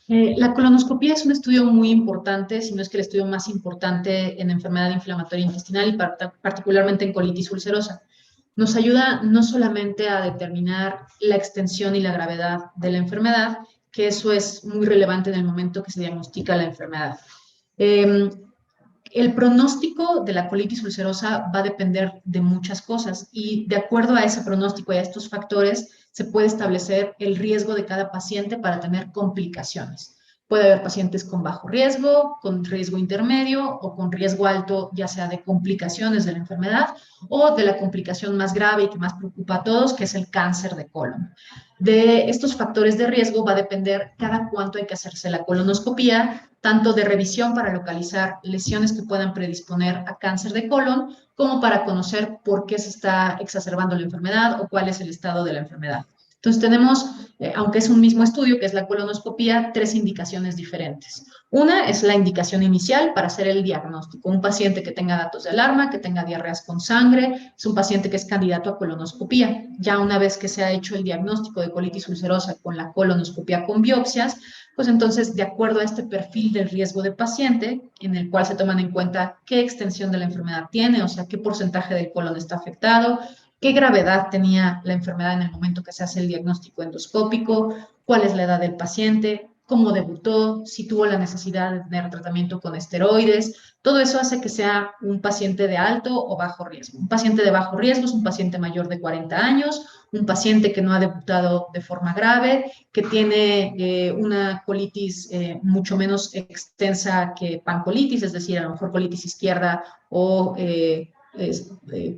La colonoscopia es un estudio muy importante, si no es que el estudio más importante en enfermedad inflamatoria intestinal y particularmente en colitis ulcerosa. Nos ayuda no solamente a determinar la extensión y la gravedad de la enfermedad, que eso es muy relevante en el momento que se diagnostica la enfermedad. Eh, el pronóstico de la colitis ulcerosa va a depender de muchas cosas y de acuerdo a ese pronóstico y a estos factores se puede establecer el riesgo de cada paciente para tener complicaciones. Puede haber pacientes con bajo riesgo, con riesgo intermedio o con riesgo alto, ya sea de complicaciones de la enfermedad o de la complicación más grave y que más preocupa a todos, que es el cáncer de colon. De estos factores de riesgo va a depender cada cuánto hay que hacerse la colonoscopía, tanto de revisión para localizar lesiones que puedan predisponer a cáncer de colon, como para conocer por qué se está exacerbando la enfermedad o cuál es el estado de la enfermedad. Entonces tenemos, aunque es un mismo estudio, que es la colonoscopía, tres indicaciones diferentes. Una es la indicación inicial para hacer el diagnóstico. Un paciente que tenga datos de alarma, que tenga diarreas con sangre, es un paciente que es candidato a colonoscopía. Ya una vez que se ha hecho el diagnóstico de colitis ulcerosa con la colonoscopia con biopsias, pues entonces, de acuerdo a este perfil del riesgo de paciente, en el cual se toman en cuenta qué extensión de la enfermedad tiene, o sea, qué porcentaje del colon está afectado, qué gravedad tenía la enfermedad en el momento que se hace el diagnóstico endoscópico, cuál es la edad del paciente, cómo debutó, si tuvo la necesidad de tener tratamiento con esteroides. Todo eso hace que sea un paciente de alto o bajo riesgo. Un paciente de bajo riesgo es un paciente mayor de 40 años, un paciente que no ha debutado de forma grave, que tiene una colitis mucho menos extensa que pancolitis, es decir, a lo mejor colitis izquierda o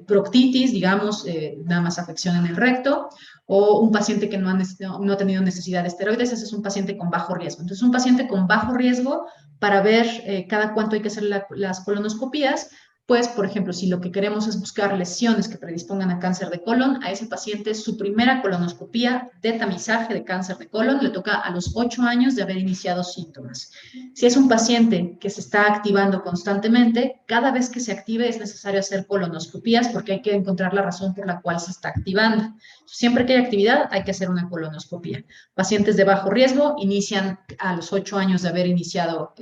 proctitis, digamos, nada más afección en el recto, o un paciente que no ha tenido necesidad de esteroides, ese es un paciente con bajo riesgo. Entonces, un paciente con bajo riesgo, para ver cada cuánto hay que hacer las colonoscopías, pues, por ejemplo, si lo que queremos es buscar lesiones que predispongan a cáncer de colon, a ese paciente su primera colonoscopía de tamizaje de cáncer de colon le toca a los 8 años de haber iniciado síntomas. Si es un paciente que se está activando constantemente, cada vez que se active es necesario hacer colonoscopías porque hay que encontrar la razón por la cual se está activando. Siempre que hay actividad hay que hacer una colonoscopía. Pacientes de bajo riesgo inician a los 8 años de haber iniciado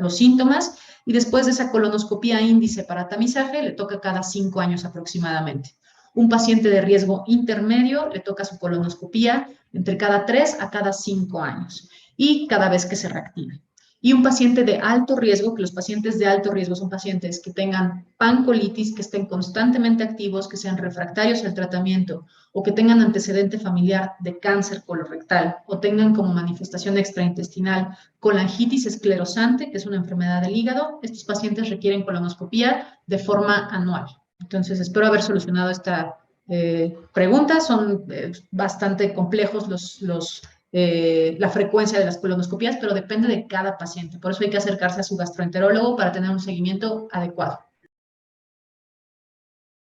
los síntomas y después de esa colonoscopía índice para tamizaje le toca cada 5 años aproximadamente. Un paciente de riesgo intermedio le toca su colonoscopía entre cada 3 a cada 5 años y cada vez que se reactive. Y un paciente de alto riesgo, que los pacientes de alto riesgo son pacientes que tengan pancolitis, que estén constantemente activos, que sean refractarios al tratamiento o que tengan antecedente familiar de cáncer colorectal o tengan como manifestación extraintestinal colangitis esclerosante, que es una enfermedad del hígado, estos pacientes requieren colonoscopía de forma anual. Entonces, espero haber solucionado esta pregunta. Son bastante complejos la frecuencia de las colonoscopías, pero depende de cada paciente. Por eso hay que acercarse a su gastroenterólogo para tener un seguimiento adecuado.